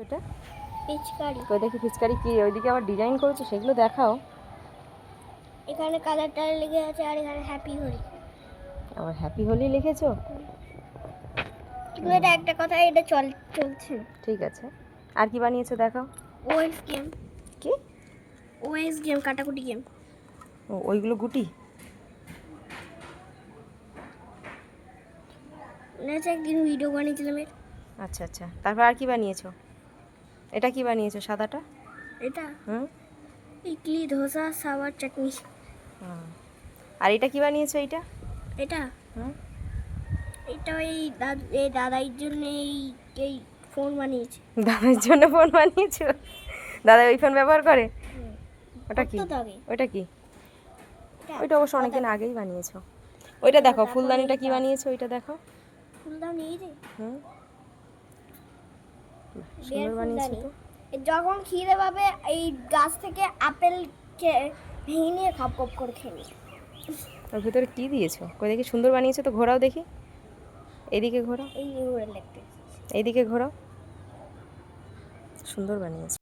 ওটা পিচকারি। কই দেখি পিচকারি কি ওইদিকে আবার ডিজাইন করেছো সেগুলো দেখাও। এখানে কালারটা লেগে আছে আর এখানে হ্যাপি হোলি। আবার হ্যাপি হোলি লিখেছো? কিন্তু এটা একটা কথা, এটা চলছে। ঠিক আছে, আর কি বানিয়েছো দেখাও। OS game. কি ওএস গেম, কাটাকুটি গেম। ও ওইগুলো গুটি? নেচে একদিন ভিডিও বানিয়েছিলাম এর। আচ্ছা আচ্ছা, তারপর আর কি বানিয়েছো? এটা কি বানিয়েছো সাদাটা? এটা হুম, ইডলি, ধোসা, সাওয়ার চাটনি। আর এটা কি বানিয়েছো এইটা? এটা হুম, এটা এই দাদাইয়ের জন্য এই ফোন বানিয়েছি। দাদার জন্য ফোন বানিয়েছো? দাদা ওই ফোন ব্যবহার করে? ওটা কি? কত দাগে? ওইটা কি? এটা ওইটা অবশ্য অনেকদিন আগেই বানিয়েছো। ওইটা দেখো, ফুলদানিটা কি বানিয়েছো ওইটা দেখো। ফুলদানি এই যে হুম, সুন্দর বানিয়েছো তো। যখন খিদে পাবে এই গাছ থেকে আপেল ভেঙে নিয়ে খপ খপ করে খেয়ে নিই। ওর ভিতরে কি দিয়েছো? কই দেখি, সুন্দর বানিয়েছো তো, ঘোরাও দেখি। এইদিকে ঘোরাও, এই যে ওরা লিখতে এইদিকে ঘোরাও, সুন্দর বানিয়েছো।